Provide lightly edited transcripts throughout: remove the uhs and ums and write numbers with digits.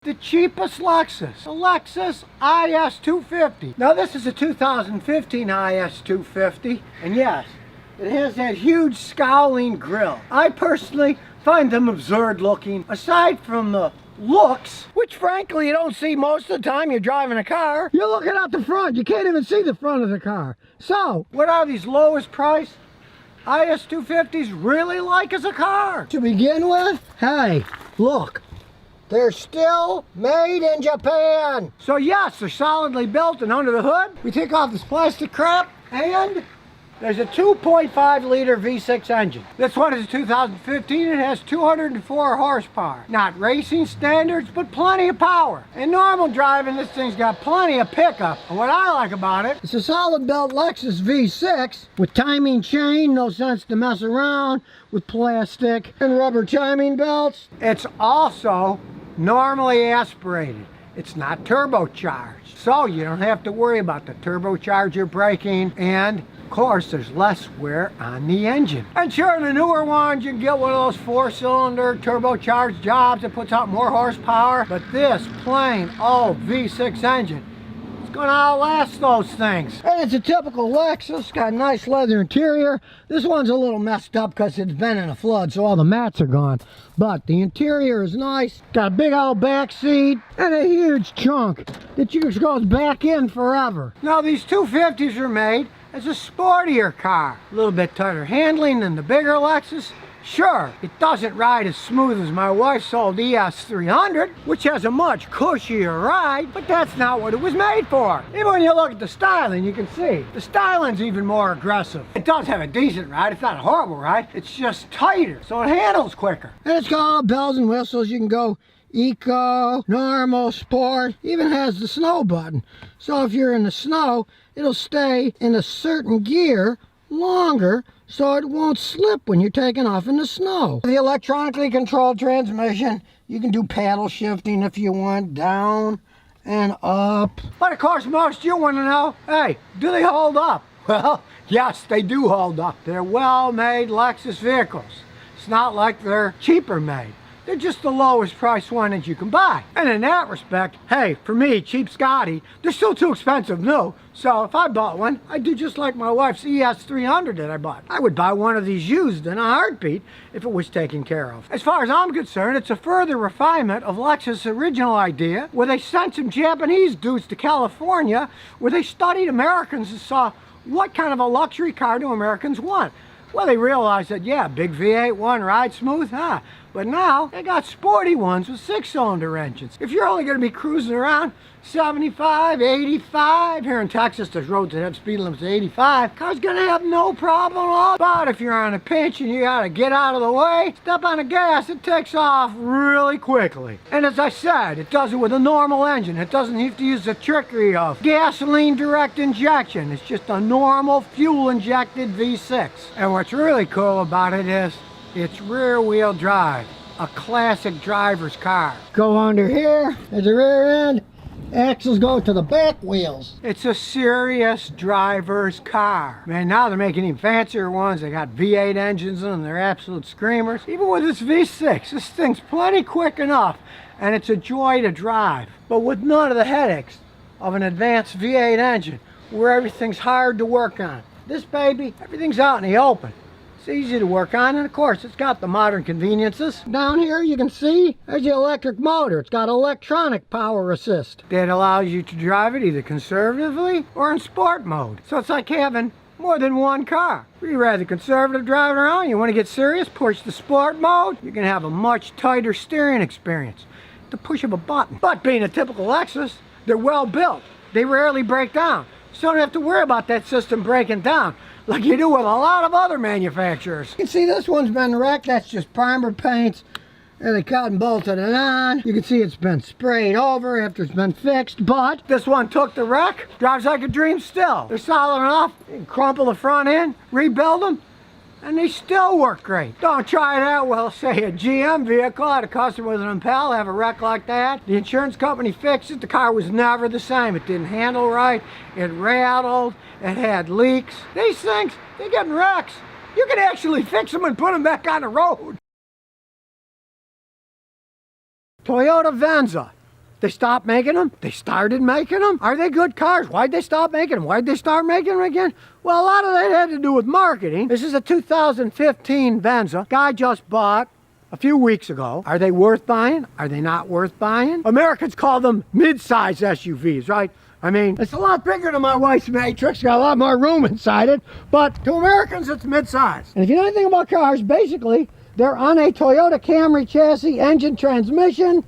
The cheapest Lexus, the Lexus IS 250. Now this is a 2015 IS 250, and yes, it has that huge scowling grille. I personally find them absurd looking. Aside from the looks, which frankly you don't see most of the time you're driving a car, you're looking out the front, you can't even see the front of the car. So, what are these lowest price IS 250s really like as a car? To begin with, hey, look. They're still made in Japan. So yes, they're solidly built, and under the hood, we take off this plastic crap, and there's a 2.5 liter V6 engine. This one is a 2015, it has 204 horsepower. Not racing standards, but plenty of power. In normal driving, this thing's got plenty of pickup. And what I like about it, it's a solid built Lexus V6 with timing chain, no sense to mess around with plastic and rubber timing belts. It's also normally aspirated. It's not turbocharged, so you don't have to worry about the turbocharger braking, and of course there's less wear on the engine. And sure, in the newer ones you can get one of those 4-cylinder turbocharged jobs that puts out more horsepower, but this plain old V6 engine is going to outlast those things. And it's a typical Lexus, got a nice leather interior. This one's a little messed up because it's been in a flood, so all the mats are gone. But the interior is nice, got a big old back seat, and a huge trunk that just goes back in forever. Now these 250s are made as a sportier car. A little bit tighter handling than the bigger Lexus. Sure, it doesn't ride as smooth as my wife's old ES 300, which has a much cushier ride, but that's not what it was made for. Even when you look at the styling, you can see the styling's even more aggressive. It does have a decent ride, it's not a horrible ride, it's just tighter, so it handles quicker. And it's got all the bells and whistles. You can go eco, normal, sport, even has the snow button. So if you're in the snow, it'll stay in a certain gear longer so it won't slip when you're taking off in the snow. The electronically controlled transmission, you can do paddle shifting if you want, down and up. But of course most you want to know, hey, do they hold up? Well, yes, they do hold up. They're well-made Lexus vehicles. It's not like they're cheaper made. They're just the lowest price one that you can buy. And in that respect, hey, for me, cheap Scotty, they're still too expensive new. So if I bought one, I'd do just like my wife's ES 300 that I bought. I would buy one of these used in a heartbeat if it was taken care of. As far as I'm concerned, it's a further refinement of Lexus' original idea, where they sent some Japanese dudes to California, where they studied Americans and saw what kind of a luxury car do Americans want. Well, they realized that, yeah, big V8 one, ride smooth, huh? But now, they got sporty ones with 6-cylinder engines. If you're only going to be cruising around 75, 85, here in Texas, there's roads that have speed limits of 85, car's going to have no problem at all. But if you're on a pinch and you got to get out of the way, step on the gas, it takes off really quickly. And as I said, it does it with a normal engine. It doesn't have to use the trickery of gasoline direct injection. It's just a normal fuel-injected V6. And what's really cool about it is, it's rear-wheel drive, a classic driver's car. Go under here, there's the rear end, axles go to the back wheels. It's a serious driver's car. Man, now they're making even fancier ones. They got V8 engines in them, they're absolute screamers. Even with this V6, this thing's plenty quick enough, and it's a joy to drive. But with none of the headaches of an advanced V8 engine, where everything's hard to work on. This baby, everything's out in the open. It's easy to work on, and of course it's got the modern conveniences. Down here you can see there's the electric motor. It's got electronic power assist that allows you to drive it either conservatively or in sport mode. So it's like having more than one car. If you're rather conservative driving around, you want to get serious, push the sport mode, you can have a much tighter steering experience. The push of a button. But being a typical Lexus, they're well built. They rarely break down. So you don't have to worry about that system breaking down like you do with a lot of other manufacturers. You can see this one's been wrecked. That's just primer paints. And they cut and bolted it on. You can see it's been sprayed over after it's been fixed, but this one took the wreck. Drives like a dream still. They're solid enough. You can crumple the front end, rebuild them, and they still work great. Don't try that. Well, say a GM vehicle, I had a customer with an Impel have a wreck like that. The insurance company fixed it. The car was never the same. It didn't handle right. It rattled. It had leaks. These things, they get in wrecks. You can actually fix them and put them back on the road. Toyota Venza. They stopped making them? They started making them? Are they good cars? Why'd they stop making them? Why'd they start making them again? Well, a lot of that had to do with marketing. This is a 2015 Venza. Guy just bought a few weeks ago. Are they worth buying? Are they not worth buying? Americans call them mid-size SUVs, right? I mean, it's a lot bigger than my wife's Matrix, got a lot more room inside it, but to Americans, it's mid-size. And if you know anything about cars, basically, they're on a Toyota Camry chassis, engine, transmission,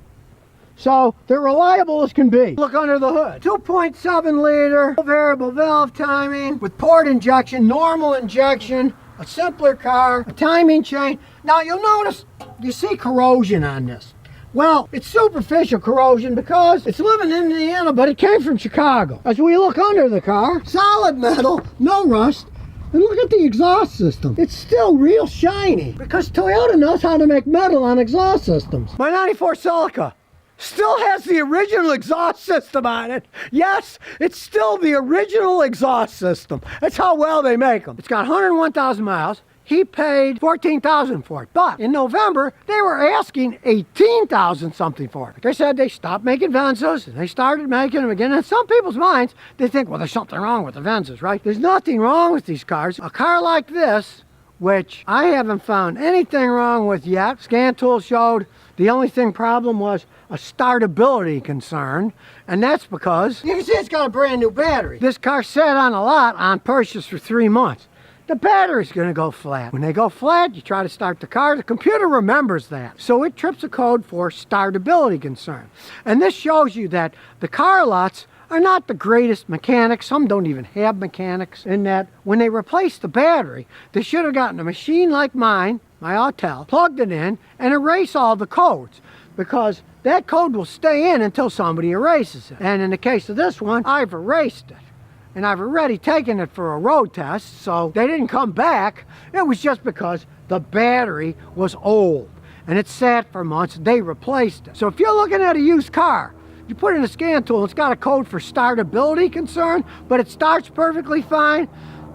so they're reliable as can be. Look under the hood. 2.7 liter, variable valve timing, with port injection, normal injection, a simpler car, a timing chain. Now you'll notice, you see corrosion on this. Well, it's superficial corrosion because it's living in Indiana, but it came from Chicago. As we look under the car, solid metal, no rust, and look at the exhaust system. It's still real shiny because Toyota knows how to make metal on exhaust systems. My 94 Celica still has the original exhaust system on it. Yes, it's still the original exhaust system. That's how well they make them. It's got 101,000 miles. He paid $14,000 for it. But in November, they were asking $18,000 something for it. They said they stopped making Venzas and they started making them again. In some people's minds, they think, well, there's something wrong with the Venzas, right? There's nothing wrong with these cars. A car like this, which I haven't found anything wrong with yet. Scan tool showed the only problem was a startability concern, and that's because you can see it's got a brand new battery. This car sat on a lot on purchase for 3 months. The battery's going to go flat. When they go flat, you try to start the car. The computer remembers that. So it trips a code for startability concern. And this shows you that the car lots are not the greatest mechanics. Some don't even have mechanics. In that when they replaced the battery, they should have gotten a machine like mine, my Autel, plugged it in and erase all the codes, because that code will stay in until somebody erases it. And in the case of this one, I've erased it. And I've already taken it for a road test, so they didn't come back. It was just because the battery was old and it sat for months. They replaced it. So if you're looking at a used car, you put in a scan tool, it's got a code for startability concern, but it starts perfectly fine.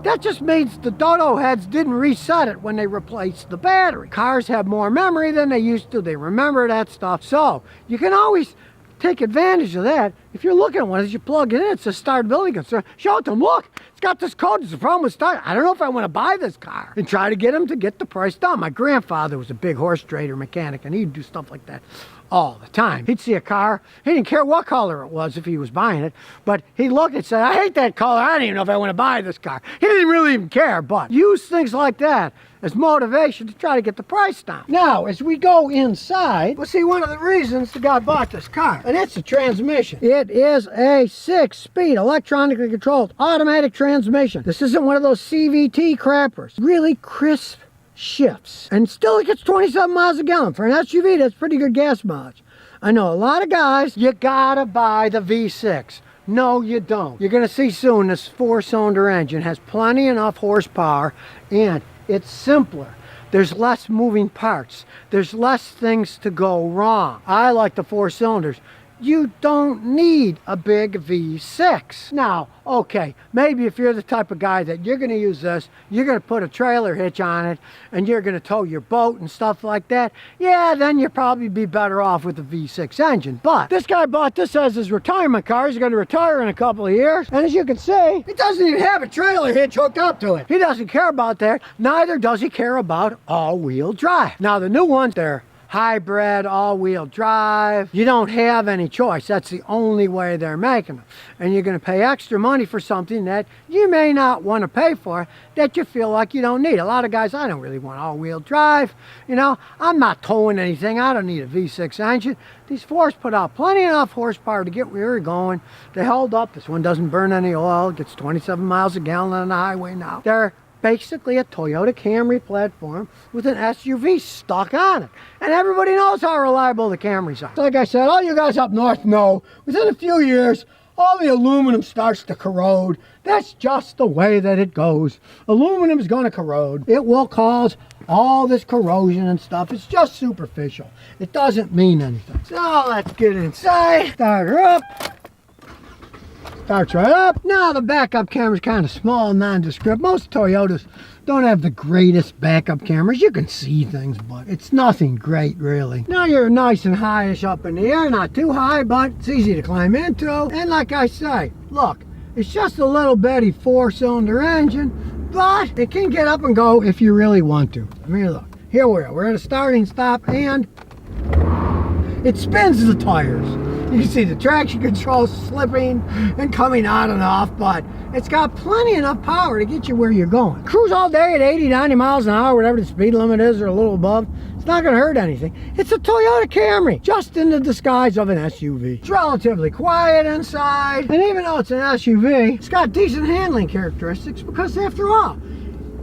That just means the dodo heads didn't reset it when they replaced the battery. Cars have more memory than they used to. They remember that stuff. So you can always take advantage of that. If you're looking at one, as you plug it in, it's a startability concern. Show it to them. Look, it's got this code. There's a problem with start. I don't know if I want to buy this car. And try to get them to get the price down. My grandfather was a big horse trader mechanic, and he'd do stuff like that all the time. He'd see a car. He didn't care what color it was if he was buying it, but he looked and said, I hate that color. I don't even know if I want to buy this car. He didn't really even care, but use things like that as motivation to try to get the price down. Now, as we go inside, we'll see one of the reasons the guy bought this car, and it's the transmission. It is a 6-speed electronically controlled automatic transmission. This isn't one of those CVT crappers. Really crisp shifts, and still it gets 27 miles a gallon. For an SUV, that's pretty good gas mileage. I know a lot of guys, you gotta buy the V6. No, you don't. You're gonna see soon this 4-cylinder engine has plenty enough horsepower, and it's simpler. There's less moving parts. There's less things to go wrong. I like the 4 cylinders. You don't need a big V6. Now, okay, maybe if you're the type of guy that you're going to use this, you're going to put a trailer hitch on it, and you're going to tow your boat and stuff like that, yeah, then you'll probably be better off with a V6 engine. But this guy bought this as his retirement car. He's going to retire in a couple of years, and as you can see, he doesn't even have a trailer hitch hooked up to it. He doesn't care about that. Neither does he care about all-wheel drive. Now, the new ones, they're hybrid, all-wheel drive. You don't have any choice. That's the only way they're making them. And you're going to pay extra money for something that you may not want to pay for, that you feel like you don't need. A lot of guys, I don't really want all-wheel drive. You know, I'm not towing anything. I don't need a V6 engine. These 4s put out plenty enough horsepower to get where you're going. They hold up. This one doesn't burn any oil. It gets 27 miles a gallon on the highway now. They're basically a Toyota Camry platform with an SUV stuck on it. And everybody knows how reliable the Camrys are. Like I said, all you guys up north know, within a few years, all the aluminum starts to corrode. That's just the way that it goes. Aluminum is going to corrode. It will cause all this corrosion and stuff. It's just superficial. It doesn't mean anything. So let's get inside. Start her up. Starts right up. Now the backup camera's kind of small and nondescript. Most Toyotas don't have the greatest backup cameras. You can see things, but it's nothing great, really. Now you're nice and high-ish up in the air, not too high, but it's easy to climb into. And like I say, look, it's just a little bitty 4-cylinder engine, but it can get up and go if you really want to. I mean, look, here we are. We're at a starting stop, and it spins the tires. You can see the traction control slipping and coming on and off, but it's got plenty enough power to get you where you're going. Cruise all day at 80, 90 miles an hour, whatever the speed limit is, or a little above. It's not going to hurt anything. It's a Toyota Camry, just in the disguise of an SUV. It's relatively quiet inside, and even though it's an SUV, it's got decent handling characteristics because, after all,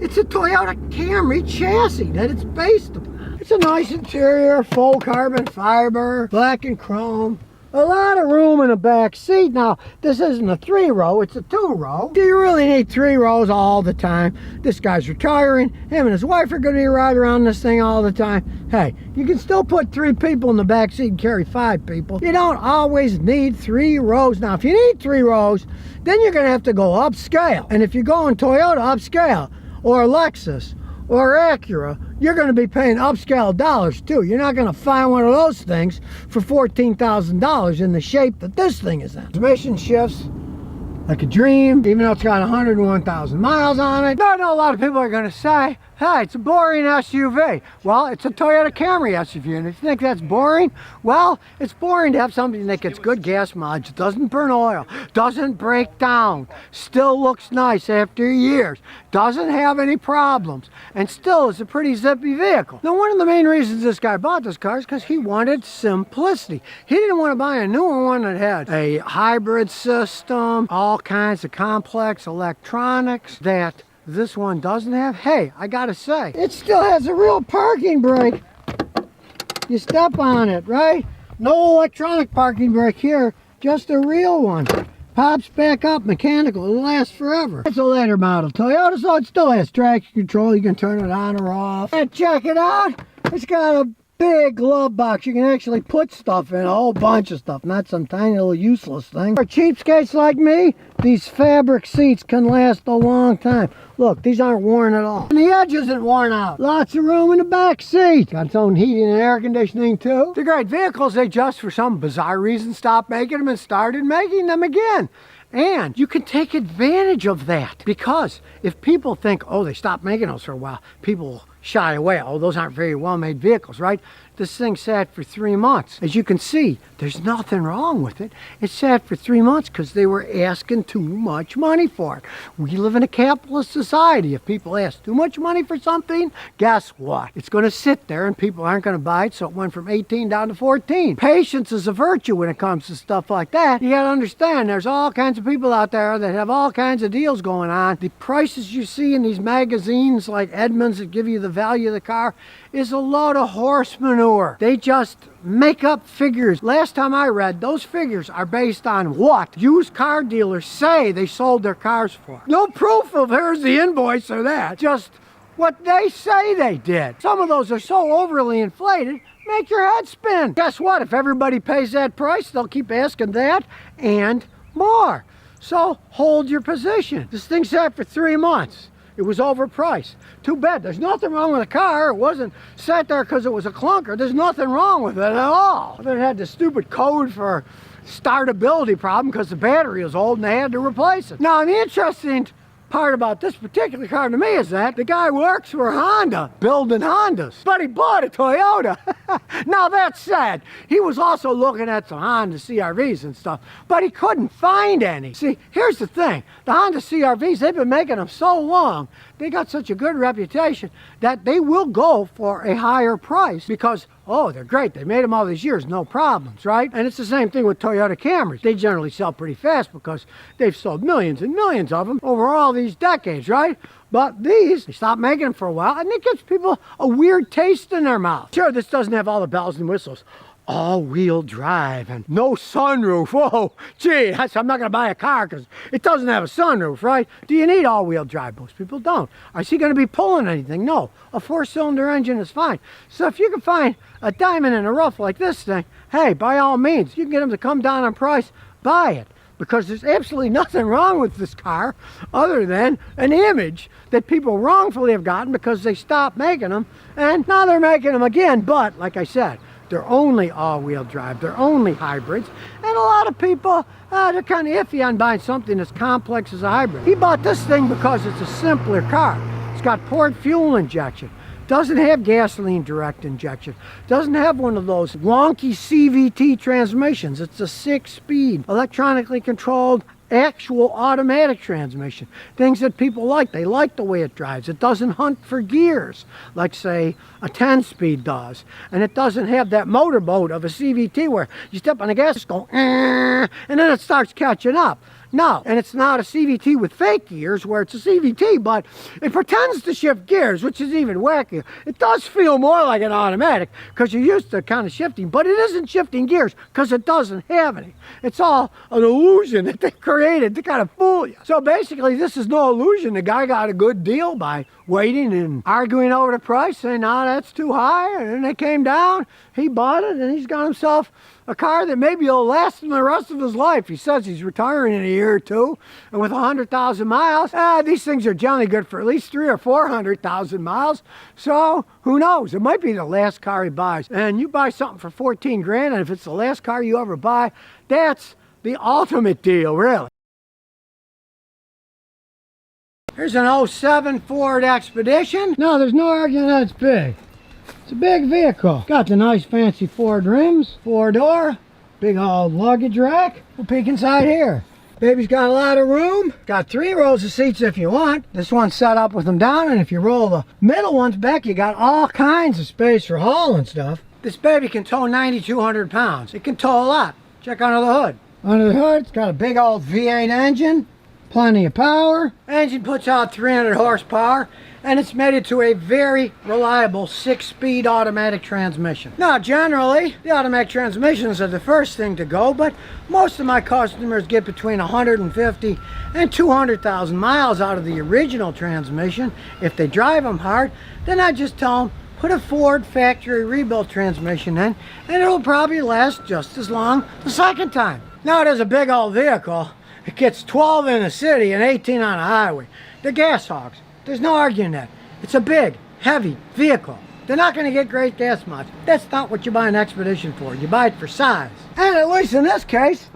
it's a Toyota Camry chassis that it's based upon. It's a nice interior, full carbon fiber, black and chrome. A lot of room in the back seat. Now, this isn't a 3-row, it's a 2-row. Do you really need 3 rows all the time? This guy's retiring. Him and his wife are going to be riding around this thing all the time. Hey, you can still put 3 people in the back seat and carry 5 people. You don't always need 3 rows. Now, if you need 3 rows, then you're going to have to go upscale. And if you're going Toyota upscale, or Lexus, or Acura, you're going to be paying upscale dollars too. You're not going to find one of those things for $14,000 in the shape that this thing is in. Transmission shifts like a dream, even though it's got 101,000 miles on it. Now, I know a lot of people are going to say, hey, it's a boring SUV. Well, it's a Toyota Camry SUV, and if you think that's boring, well, it's boring to have something that gets good gas mileage, doesn't burn oil, doesn't break down, still looks nice after years, doesn't have any problems, and still is a pretty zippy vehicle. Now, one of the main reasons this guy bought this car is because he wanted simplicity. He didn't want to buy a newer one that had a hybrid system, all kinds of complex electronics that this one doesn't have. Hey, I gotta say, it still has a real parking brake. You step on it, right? No electronic parking brake here, just a real one. Pops back up, mechanical, it'll last forever. It's a later model Toyota, so it still has traction control. You can turn it on or off. And check it out, it's got a big glove box. You can actually put stuff in, a whole bunch of stuff, not some tiny little useless thing. For cheapskates like me, these fabric seats can last a long time. Look, these aren't worn at all. And the edge isn't worn out. Lots of room in the back seat. Got its own heating and air conditioning too. They're great vehicles. They just, for some bizarre reason, stopped making them and started making them again. And you can take advantage of that, because if people think, oh, they stopped making those for a while, people will shy away. Oh, those aren't very well-made vehicles, right? This thing sat for 3 months. As you can see, there's nothing wrong with it. It sat for 3 months because they were asking too much money for it. We live in a capitalist society. If people ask too much money for something, guess what? It's going to sit there and people aren't going to buy it, so it went from 18 down to 14. Patience is a virtue when it comes to stuff like that. You got to understand, there's all kinds of people out there that have all kinds of deals going on. The prices you see in these magazines like Edmunds that give you the value of the car is a load of horse manure. They just make up figures. Last time I read, those figures are based on what used car dealers say they sold their cars for. No proof of here's the invoice or that. Just what they say they did. Some of those are so overly inflated, make your head spin. Guess what? If everybody pays that price, they'll keep asking that and more. So hold your position. This thing sat for 3 months. It was overpriced. Too bad. There's nothing wrong with the car. It wasn't sat there because it was a clunker. There's nothing wrong with it at all. It had the stupid code for startability problem because the battery was old and they had to replace it. Now, the interesting part about this particular car to me is that the guy works for Honda, building Hondas, but he bought a Toyota. Now that's sad. He was also looking at some Honda CRVs and stuff, but he couldn't find any. See, here's the thing. The Honda CRVs, they've been making them so long, they got such a good reputation that they will go for a higher price because, oh, they're great. They made them all these years, no problems, right? And it's the same thing with Toyota Camrys. They generally sell pretty fast because they've sold millions and millions of them over all these decades, right? But these, they stopped making them for a while, and it gives people a weird taste in their mouth. Sure, this doesn't have all the bells and whistles. All-wheel drive and no sunroof. Whoa, gee, I'm not going to buy a car because it doesn't have a sunroof, right? Do you need all-wheel drive? Most people don't. Is he going to be pulling anything? No. A 4-cylinder engine is fine. So if you can find a diamond in the rough like this thing, hey, by all means, you can get them to come down in price, buy it. because there's absolutely nothing wrong with this car other than an image that people wrongfully have gotten because they stopped making them, and now they're making them again. But like I said, they're only all-wheel drive, they're only hybrids, and a lot of people, they're kind of iffy on buying something as complex as a hybrid. He bought this thing because it's a simpler car. It's got port fuel injection, doesn't have gasoline direct injection, doesn't have one of those wonky CVT transmissions. It's a 6-speed, electronically controlled, actual automatic transmission. Things that people like. They like the way it drives. It doesn't hunt for gears like, say, a 10-speed does. And it doesn't have that motorboat of a CVT where you step on the gas, it's going, and then it starts catching up. No, and it's not a CVT with fake gears where it's a CVT, but it pretends to shift gears, which is even wackier. It does feel more like an automatic because you're used to kind of shifting, but it isn't shifting gears because it doesn't have any. It's all an illusion that they created to kind of fool you. So basically, this is no illusion. The guy got a good deal by waiting and arguing over the price, saying, no, that's too high, and then they came down, he bought it, and he's got himself a car that maybe will last him the rest of his life. He says he's retiring in a year or two, and with 100,000 miles, these things are generally good for at least 300,000 or 400,000 miles. So who knows? It might be the last car he buys. And you buy something for 14 grand, and if it's the last car you ever buy, that's the ultimate deal, really. Here's an 07 Ford Expedition. No, there's no arguing that it's big. It's a big vehicle. Got the nice fancy Ford rims, 4-door, big old luggage rack. We'll peek inside here. Baby's got a lot of room. Got 3 rows of seats if you want. This one's set up with them down, and if you roll the middle ones back, you got all kinds of space for hauling stuff. This baby can tow 9,200 pounds. It can tow a lot. Check under the hood. Under the hood, it's got a big old V8 engine, plenty of power. Engine puts out 300 horsepower. And it's made it to a very reliable 6-speed automatic transmission. Now, generally, the automatic transmissions are the first thing to go, but most of my customers get between 150 and 200,000 miles out of the original transmission. If they drive them hard, then I just tell them, put a Ford factory rebuilt transmission in, and it'll probably last just as long the second time. Now, it is a big old vehicle. It gets 12 in the city and 18 on the highway. They're gas hogs. There's no arguing that. It's a big, heavy vehicle. They're not going to get great gas mileage. That's not what you buy an Expedition for. You buy it for size. And at least in this case,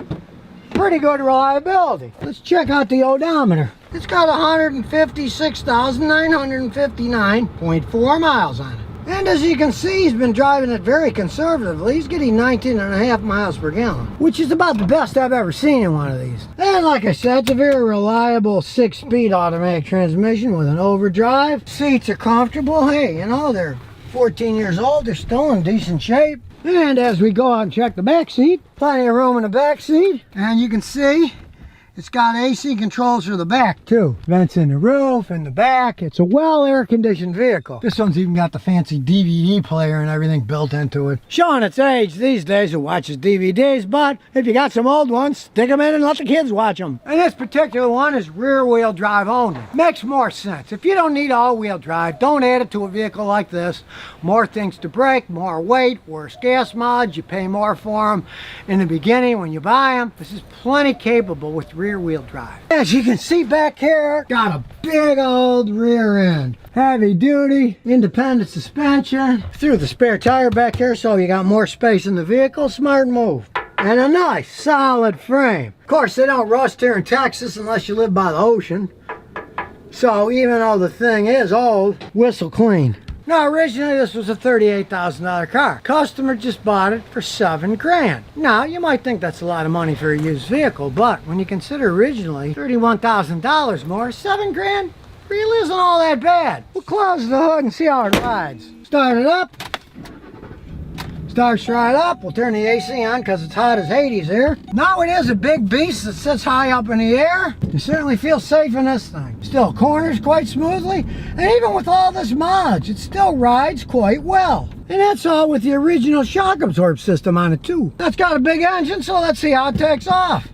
pretty good reliability. Let's check out the odometer. It's got 156,959.4 miles on it. And as you can see, he's been driving it very conservatively. He's getting 19.5 miles per gallon, which is about the best I've ever seen in one of these. And like I said, it's a very reliable 6-speed automatic transmission with an overdrive. Seats are comfortable. Hey, you know, they're 14 years old. They're still in decent shape. And as we go out and check the back seat, plenty of room in the back seat. And you can see it's got AC controls for the back too. Vents in the roof, in the back. It's a well air-conditioned vehicle. This one's even got the fancy DVD player and everything built into it. Showing its age these days, who watches DVDs, but if you got some old ones, stick them in and let the kids watch them. And this particular one is rear-wheel drive only. Makes more sense. If you don't need all-wheel drive, don't add it to a vehicle like this. More things to break, more weight, worse gas mileage, you pay more for them in the beginning when you buy them. This is plenty capable with rear-wheel drive. As you can see back here, got a big old rear end. Heavy duty, independent suspension. Threw the spare tire back here so you got more space in the vehicle. Smart move. And a nice solid frame. Of course, they don't rust here in Texas unless you live by the ocean. So even though the thing is old, whistle clean. Now, originally this was a $38,000 car. Customer just bought it for $7 grand. Now, you might think that's a lot of money for a used vehicle, but when you consider originally $31,000 more, $7 grand really isn't all that bad. We'll close the hood and see how it rides. Start it up. Starts right up. We'll turn the AC on because it's hot as Hades here. Now it is a big beast that sits high up in the air. You certainly feel safe in this thing. Still corners quite smoothly, and even with all this mileage, it still rides quite well. And that's all with the original shock absorb system on it too. That's got a big engine, so let's see how it takes off.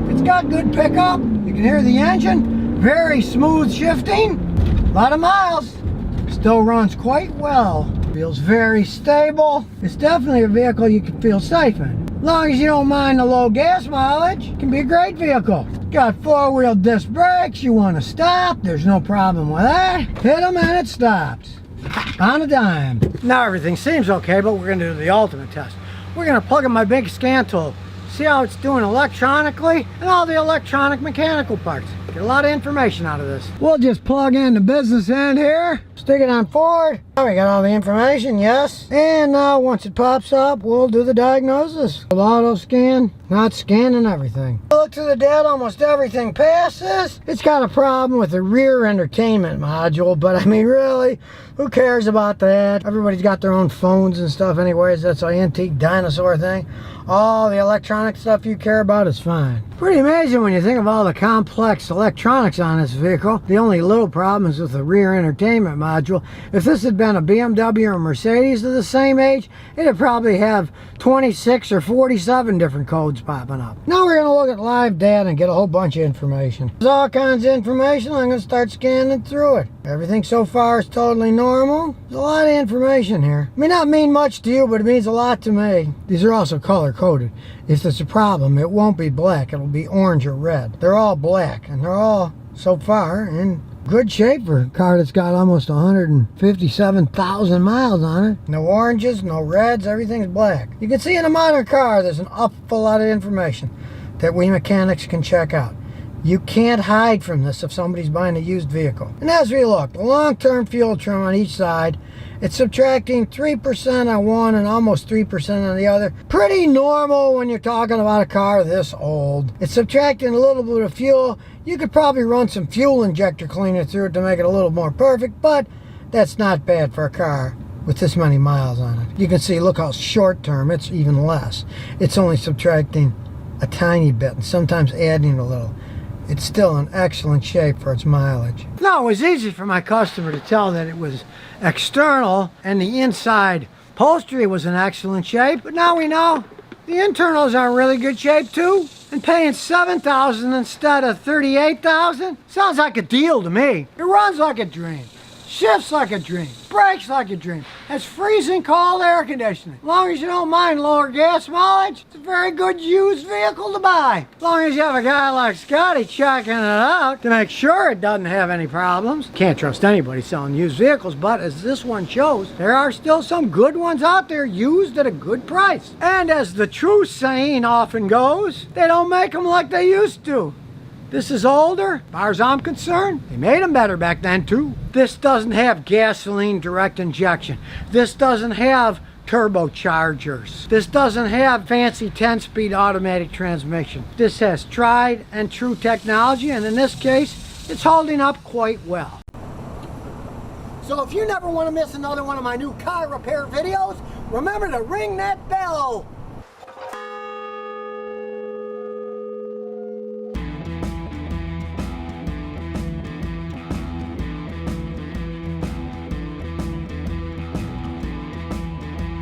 It's got good pickup. You can hear the engine. Very smooth shifting. A lot of miles. Still runs quite well. Feels very stable. It's definitely a vehicle you can feel safe in. As long as you don't mind the low gas mileage, it can be a great vehicle. Got 4-wheel disc brakes. You want to stop, there's no problem with that. Hit them and it stops. On a dime. Now everything seems okay, but we're going to do the ultimate test. We're going to plug in my big scan tool, see how it's doing electronically, and all the electronic mechanical parts. Get a lot of information out of this. We'll just plug in the business end here, stick it on forward. Now we got all the information, yes. And now once it pops up, we'll do the diagnosis. We'll auto scan, not scanning everything. Look to the data, almost everything passes. It's got a problem with the rear entertainment module, but I mean really, who cares about that? Everybody's got their own phones and stuff anyways. That's an antique dinosaur thing. All the electronic stuff you care about is fine. Pretty amazing when you think of all the complex electronics on this vehicle. The only little problem is with the rear entertainment module. If this had been a BMW or a Mercedes of the same age, it'd probably have 26 or 47 different codes popping up. Now we're gonna look at live data and get a whole bunch of information. There's all kinds of information. I'm gonna start scanning through it. Everything so far is totally normal. There's a lot of information here. It may not mean much to you, but it means a lot to me. These are also color coded. If there's a problem, it won't be black. It'll be orange or red. They're all black, and they're all, so far, in good shape for a car that's got almost 157,000 miles on it. No oranges, no reds, everything's black. You can see in a modern car, there's an awful lot of information that we mechanics can check out. You can't hide from this if somebody's buying a used vehicle. And as we look, the long-term fuel trim on each side, it's subtracting 3% on one and almost 3% on the other. Pretty normal when you're talking about a car this old. It's subtracting a little bit of fuel. You could probably run some fuel injector cleaner through it to make it a little more perfect, but that's not bad for a car with this many miles on it. You can see, look how short term, it's even less. It's only subtracting a tiny bit and sometimes adding a little. It's still in excellent shape for its mileage. Now, it was easy for my customer to tell that it was external and the inside upholstery was in excellent shape, but now we know the internals are in really good shape too. And paying $7,000 instead of $38,000 sounds like a deal to me. It runs like a dream, shifts like a dream, brakes like a dream, has freezing cold air conditioning. As long as you don't mind lower gas mileage, it's a very good used vehicle to buy. As long as you have a guy like Scotty checking it out to make sure it doesn't have any problems. Can't trust anybody selling used vehicles, but as this one shows, there are still some good ones out there used at a good price. And as the true saying often goes, they don't make them like they used to. This is older, as far as I'm concerned. They made them better back then too. This doesn't have gasoline direct injection. This doesn't have turbochargers. This doesn't have fancy 10-speed automatic transmission. This has tried and true technology, and in this case, it's holding up quite well. So if you never want to miss another one of my new car repair videos, remember to ring that bell.